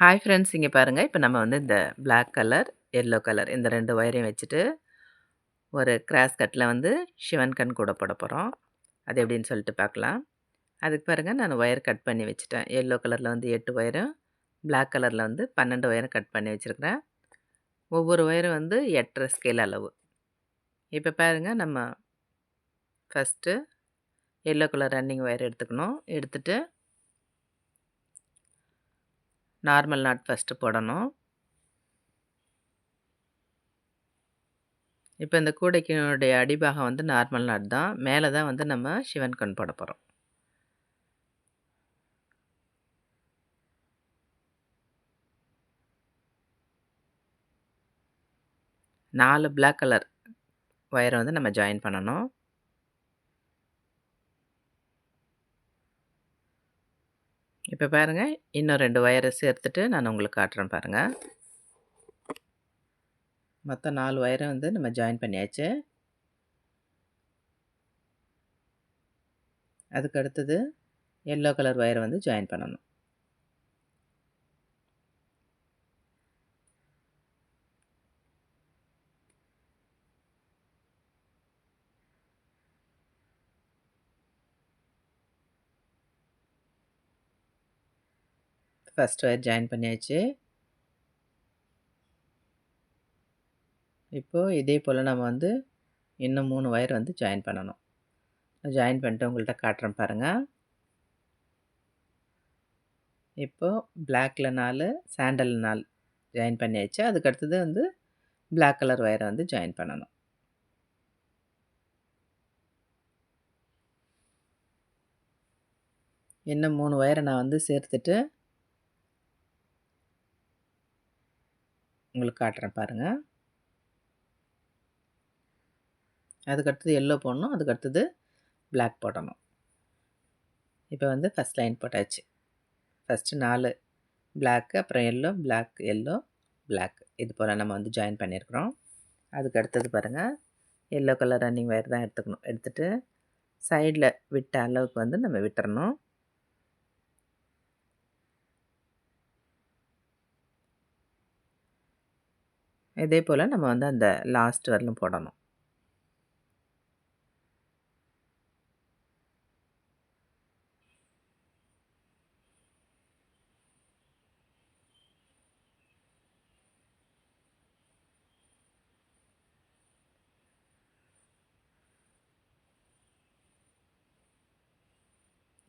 Hi friends, இங்கே பாருங்க. இப்போ நம்ம வந்து இந்த பிளாக் கலர், எல்லோ கலர் இந்த 2 ஒயரையும் வச்சுட்டு, ஒரு கிராஸ் கட்ல வந்து சிவன் கண் கூட போட போறோம். அது எப்படின்னு சொல்லிட்டு பார்க்கலாம். அதுக்கு பாருங்க, நான் ஒயர் கட் பண்ணி வச்சுட்டேன். எல்லோ கலர்ல வந்து 8 ஒயரும், பிளாக் கலர்ல வந்து 12 ஒயரும் கட் பண்ணி வச்சிருக்கிறேன். ஒவ்வொரு ஒயரும் வந்து 8 1/2 ஸ்கேல் அளவு. இப்போ பாருங்க, நம்ம first yellow colour running wire எடுத்துக்கணும். எடுத்துட்டு நார்மல் நாட் ஃபர்ஸ்ட்டு போடணும். இப்போ இந்த கூடைக்கினுடைய அடிபாகம் வந்து நார்மல் நாட் தான். மேலே தான் வந்து நம்ம சிவன் கண் போட போறோம். 4 பிளாக் கலர் ஒயரை வந்து நம்ம ஜாயின் பண்ணணும். இப்போ பாருங்க, இன்னும் 2 ஒயரை சேர்த்துட்டு நான் உங்களுக்கு காட்டுறேன் பாருங்க. மொத்தம் 4 ஒயரை வந்து நம்ம ஜாயின் பண்ணியாச்சு. அதுக்கு அடுத்தது எல்லோ கலர் ஒயரை வந்து ஜாயின் பண்ணணும். ஃபர்ஸ்ட் ஒயர் ஜாயின் பண்ணியாச்சு. இப்போது இதே போல் நம்ம வந்து இன்னும் 3 ஒயர் வந்து ஜாயின் பண்ணணும். ஜாயின் பண்ணிட்டு உங்கள்கிட்ட காட்டுறேன் பாருங்கள். இப்போது பிளாக்கில் 4, சாண்டல் 4 ஜாயின் பண்ணியாச்சு. அதுக்கு அடுத்தது வந்து பிளாக் கலர் ஒயரை வந்து ஜாயின் பண்ணணும். இன்னும் 3 ஒயரை நான் வந்து சேர்த்துட்டு உங்களுக்கு காட்டுறேன் பாருங்கள். அதுக்கடுத்தது எல்லோ போடணும். அதுக்கடுத்தது பிளாக் போடணும். இப்போ வந்து ஃபஸ்ட் லைன் போட்டாச்சு. ஃபஸ்ட்டு 4 பிளாக்கு, அப்புறம் எல்லோ, பிளாக், எல்லோ, பிளாக் இது போல் நம்ம வந்து ஜாயின் பண்ணியிருக்கிறோம். அதுக்கு அடுத்தது பாருங்கள், எல்லோ கலர் ரன்னிங் ஒயர் தான் எடுத்துக்கணும். எடுத்துகிட்டு சைடில் விட்ட அளவுக்கு வந்து நம்ம விட்டுறணும். இதே போல் நம்ம வந்து அந்த லாஸ்ட் வரலும் போடணும்.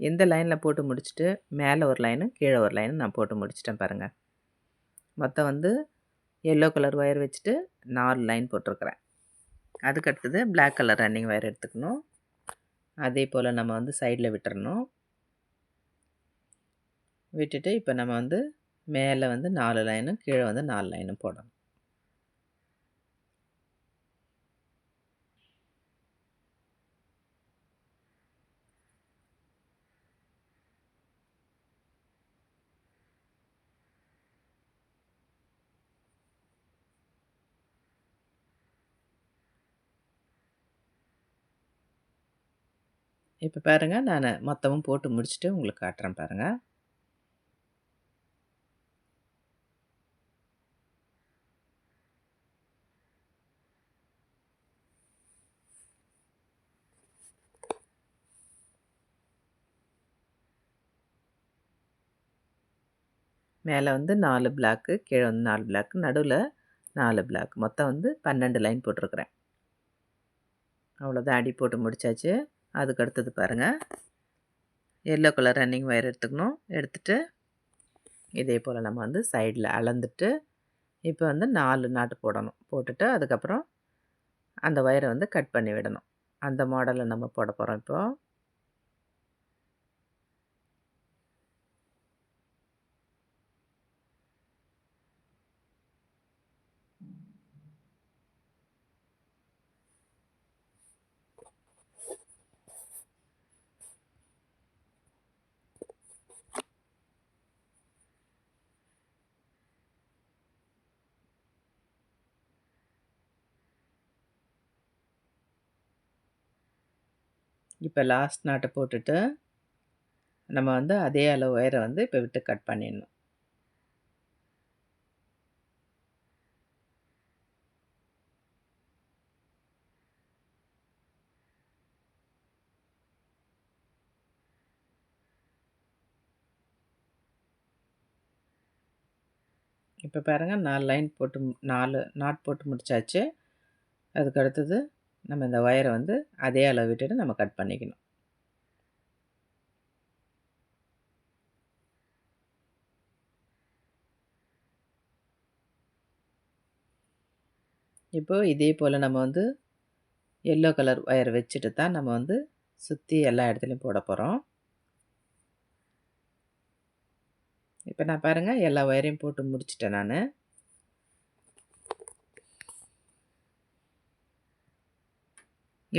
இந்த லைனில் போட்டு முடிச்சுட்டு மேலே ஒரு லைனு, கீழே ஒரு லைனு நான் போட்டு முடிச்சிட்டேன் பாருங்கள். மொத்தம் வந்து எல்லோ கலர் ஒயர் வச்சுட்டு 4 லைன் போட்டிருக்கிறேன். அதுக்கு அடுத்தது பிளாக் கலர் ரன்னிங் ஒயர் எடுத்துக்கணும். அதே போல் நம்ம வந்து சைடில் விட்டுறணும். விட்டுட்டு இப்போ நம்ம வந்து மேலே வந்து 4 லைனும், கீழே வந்து 4 லைனும் போடணும். இப்போ பாருங்கள், நான் மொத்தமும் போட்டு முடிச்சுட்டு உங்களுக்கு காட்டுறேன் பாருங்கள். மேலே வந்து 4 பிளாக்கு, கீழே வந்து 4 பிளாக்கு, நடுவில் 4 பிளாக், மொத்தம் வந்து 12 லைன் போட்டிருக்கிறேன். அவ்வளோதான், அடி போட்டு முடிச்சாச்சு. அதுக்கு அடுத்தது பாருங்கள், எல்லோ கலர் ரன்னிங் ஒயர் எடுத்துக்கணும். எடுத்துகிட்டு இதே போல் நம்ம வந்து சைடில் அளந்துட்டு இப்போ வந்து 4 நாட்டு போடணும். போட்டுட்டு அதுக்கப்புறம் அந்த ஒயரை வந்து கட் பண்ணி விடணும். அந்த மாடலில் நம்ம போட போகிறோம் இப்போது. இப்போ லாஸ்ட் நாட்டை போட்டுட்டு நம்ம வந்து அதே அளவு ஒயரை வந்து இப்போ விட்டு கட் பண்ணிடணும். இப்போ பாருங்கள் 4 லைன் போட்டு 4 நாட் போட்டு முடிச்சாச்சு. அதுக்கு அடுத்தது நம்ம இந்த ஒயரை வந்து அதே அளவு விட்டுட்டு நம்ம கட் பண்ணிக்கணும். இப்போ இதே போல் நம்ம வந்து எல்லோ கலர் ஒயர் வச்சுட்டு தான் நம்ம வந்து சுற்றி எல்லா இடத்துலையும் போட போகிறோம். இப்போ நான் பாருங்கள் எல்லா ஒயரையும் போட்டு முடிச்சிட்டேன் நான்.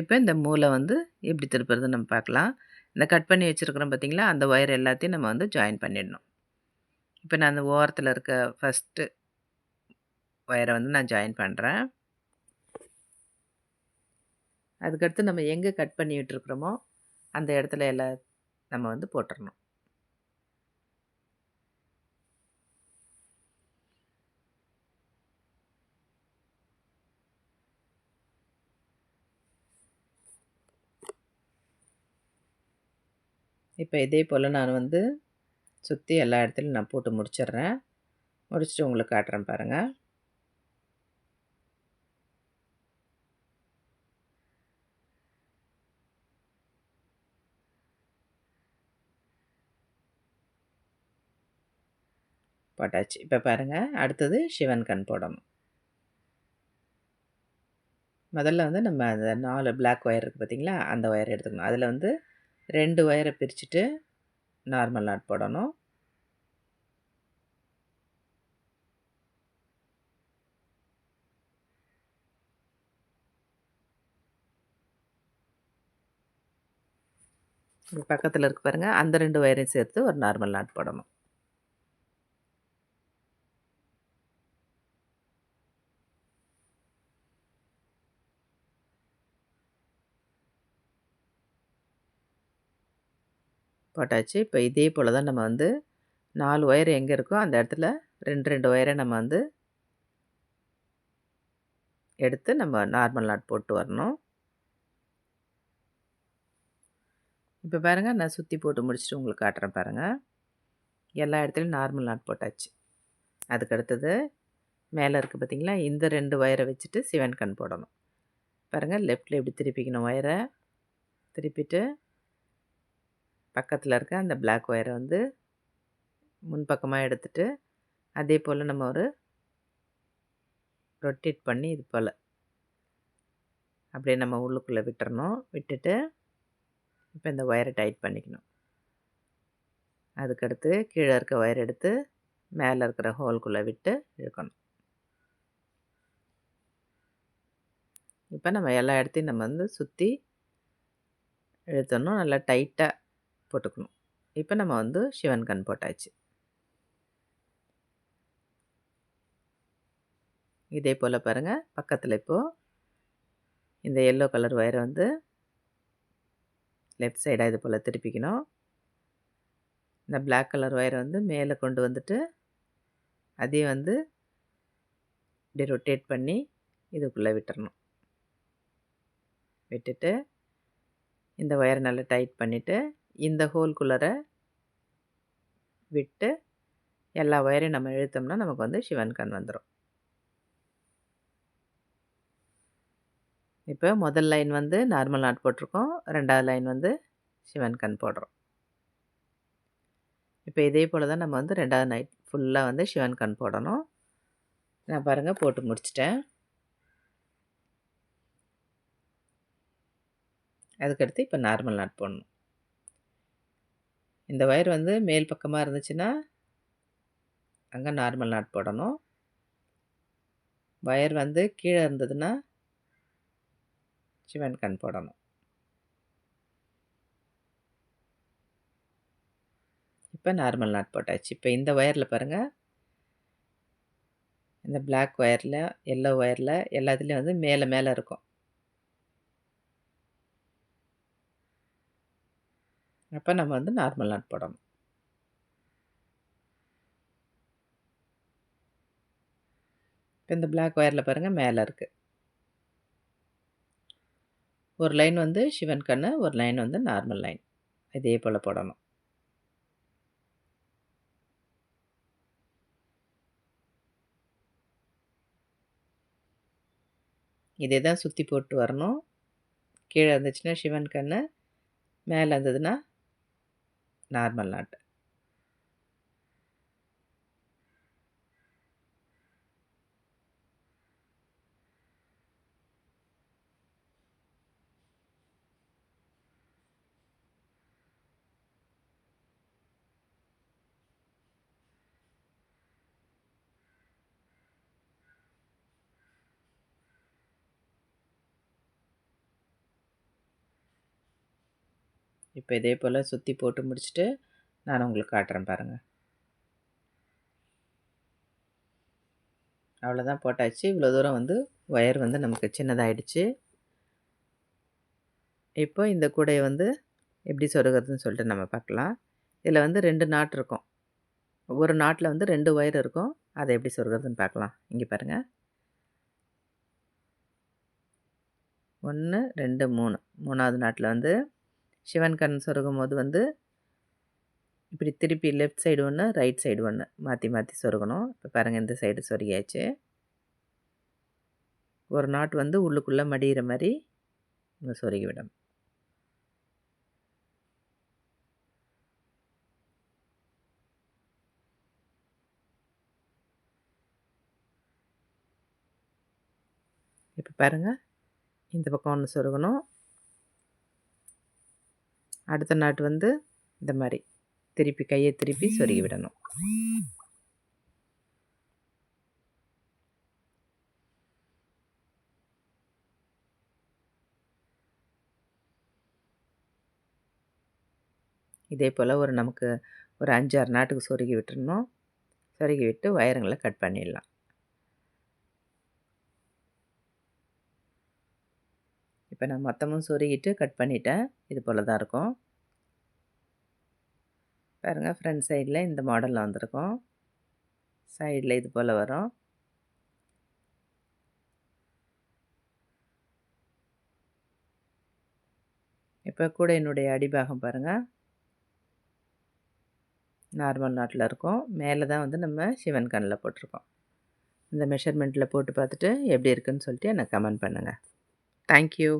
இப்போ இந்த மூலை வந்து எப்படி திருப்புறதுன்னு நம்ம பார்க்கலாம். இந்த கட் பண்ணி வச்சுருக்கிறோம் பார்த்தீங்களா, அந்த ஒயர் எல்லாத்தையும் நம்ம வந்து ஜாயின் பண்ணிடணும். இப்போ நான் அந்த ஓரத்தில் இருக்க ஃபஸ்ட்டு ஒயரை வந்து நான் ஜாயின் பண்ணுறேன். அதுக்கடுத்து நம்ம எங்கே கட் பண்ணி விட்டுருக்குறோமோ அந்த இடத்துல எல்லாம் நம்ம வந்து போட்டுறணும். இப்போ இதே போல் நான் வந்து சுற்றி எல்லா இடத்துலையும் நான் போட்டு முடிச்சிடுறேன். முடிச்சுட்டு உங்களுக்கு காட்டுறேன் பாருங்கள். போட்டாச்சு. இப்போ பாருங்கள் அடுத்தது சிவன் கண் போடணும். முதல்ல வந்து நம்ம அந்த 4 பிளாக் ஒயர் இருக்குது பார்த்தீங்களா, அந்த ஒயர் எடுத்துக்கணும். அதில் வந்து 2 ஒயரை பிரிச்சுட்டு நார்மல் நாட் போடணும். பக்கத்தில் இருக்கு பாருங்கள், அந்த 2 ஒயரையும் சேர்த்து ஒரு நார்மல் நாட் போடணும். போட்டாச்சு. இப்போ இதே போல் தான் நம்ம வந்து 4 ஒயர் எங்கே இருக்கோ அந்த இடத்துல 2 ஒயரை நம்ம வந்து எடுத்து நம்ம நார்மல் நாட் போட்டு வரணும். இப்போ பாருங்கள் நான் சுற்றி போட்டு முடிச்சுட்டு உங்களுக்கு காட்டுறேன் பாருங்கள். எல்லா இடத்துலையும் நார்மல் நாட் போட்டாச்சு. அதுக்கு அடுத்தது மேலே இருக்குது பார்த்தீங்களா, இந்த 2 ஒயரை வச்சுட்டு சிவன் கண் போடணும். பாருங்கள் லெஃப்ட்டில் இப்படி திருப்பிக்கணும் ஒயரை. திருப்பிட்டு பக்கத்தில் இருக்க அந்த பிளாக் ஒயரை வந்து முன்பக்கமாக எடுத்துட்டு அதே போல் நம்ம ஒரு ரொட்டேட் பண்ணி இது போல் அப்படியே நம்ம உள்ளுக்குள்ளே விட்டுறணும். விட்டுட்டு இப்போ இந்த ஒயரை டைட் பண்ணிக்கணும். அதுக்கடுத்து கீழே இருக்க ஒயர் எடுத்து மேலே இருக்கிற ஹோல்குள்ளே விட்டு இழுக்கணும். இப்போ நம்ம எல்லா இடத்தையும் நம்ம வந்து சுற்றி இழுத்தணும். நல்லா டைட்டாக போட்டுக்கணும். இப்போ நம்ம வந்து சிவன் கண் போட்டாச்சு. இதே போல் பாருங்கள் பக்கத்தில் இப்போது இந்த எல்லோ கலர் ஒயரை வந்து லெஃப்ட் சைடாக இது போல் திருப்பிக்கணும். இந்த பிளாக் கலர் ஒயரை வந்து மேலே கொண்டு வந்துட்டு அதையும் வந்து இப்படி ரொட்டேட் பண்ணி இதுக்குள்ளே விட்டுறணும். விட்டுட்டு இந்த ஒயரை நல்லா டைட் பண்ணிவிட்டு இந்த ஹோல்குள்ளே விட்டு எல்லா ஒயரையும் நம்ம இழுத்தோம்னா நமக்கு வந்து சிவன் கண் வந்துடும். இப்போ முதல் லைன் வந்து நார்மல் நாட் போட்டிருக்கோம். 2வது லைன் வந்து சிவன் கண் போடுறோம். இப்போ இதே போல் தான் நம்ம வந்து 2வது நைட் ஃபுல்லாக வந்து சிவன் கண் போடணும். நான் பாருங்கள் போட்டு முடிச்சிட்டேன். அதுக்கடுத்து இப்போ நார்மல் நாட் போடணும். இந்த ஒயர் வந்து மேல் பக்கமாக இருந்துச்சுன்னா அங்கே நார்மல் நாட் போடணும். ஒயர் வந்து கீழே இருந்ததுன்னா சிவன் கண் போடணும். இப்போ நார்மல் நாட் போட்டாச்சு. இப்போ இந்த ஒயரில் பாருங்கள், இந்த பிளாக் ஒயரில் எல்லோ ஒயரில் எல்லாத்துலேயும் வந்து மேலே மேலே இருக்கும். அப்போ நம்ம வந்து நார்மல் நாட் போடணும். இப்போ இந்த பிளாக் ஒயரில் பாருங்கள் மேலே இருக்குது. ஒரு லைன் வந்து சிவன் கண், ஒரு லைன் வந்து நார்மல் லைன். இதே போல் போடணும். இதே தான் சுற்றி போட்டு வரணும். கீழே இருந்துச்சுன்னா சிவன் கண், மேலே இருந்ததுன்னா நார்மல் நாட். இப்போ இதே போல் சுற்றி போட்டு முடிச்சுட்டு நான் உங்களுக்கு காட்டுறேன் பாருங்கள். அவ்வளோதான், போட்டாச்சு. இவ்வளோ தூரம் வந்து ஒயர் வந்து நமக்கு சின்னதாகிடுச்சு. இப்போ இந்த கூடையை வந்து எப்படி சொருகிறதுன்னு சொல்லிட்டு நம்ம பார்க்கலாம். இதில் வந்து 2 நாட் இருக்கும். ஒரு நாட்டில் வந்து 2 ஒயர் இருக்கும். அதை எப்படி சொருகிறதுன்னு பார்க்கலாம். இங்கே பாருங்கள். 1, 2, 3. 3வது நாட்டில் வந்து சிவன் கண் சொருகும் போது வந்து இப்படி திருப்பி லெஃப்ட் சைடு ஒன்று, ரைட் சைடு ஒன்று மாற்றி மாற்றி சொருகணும். இப்போ பாருங்கள், இந்த சைடு சொருகியாச்சு. ஒரு நாட் வந்து உள்ளுக்குள்ளே மடிகிற மாதிரி நம்ம சொருகி விடணும். இப்போ பாருங்கள், இந்த பக்கம் ஒன்று சொருகணும். அடுத்த நாட்டு வந்து இந்த மாதிரி திருப்பி கையை திருப்பி சொருகி விடணும். இதே போல் நமக்கு ஒரு 5, 6 நாட்டுக்கு சொருகி விட்டுறணும். சொருகி விட்டு ஒயருங்களை கட் பண்ணிடலாம். இப்போ நான் மொத்தமும் சொருகிட்டு கட் பண்ணிட்டேன். இது போல் தான் இருக்கும். பாருங்கள், ஃப்ரண்ட் சைடில் இந்த மாடலில் வந்திருக்கும். சைடில் இது போல் வரும். இப்போ கூட என்னுடைய அடிபாகம் பாருங்கள், நார்மல் நாட்டில் இருக்கும். மேலே தான் வந்து நம்ம சிவன் கண்ணில் போட்டிருக்கோம். இந்த மெஷர்மெண்ட்டில் போட்டு பார்த்துட்டு எப்படி இருக்குன்னு சொல்லிட்டு எனக்கு கமெண்ட் பண்ணுங்கள். தேங்க்யூ.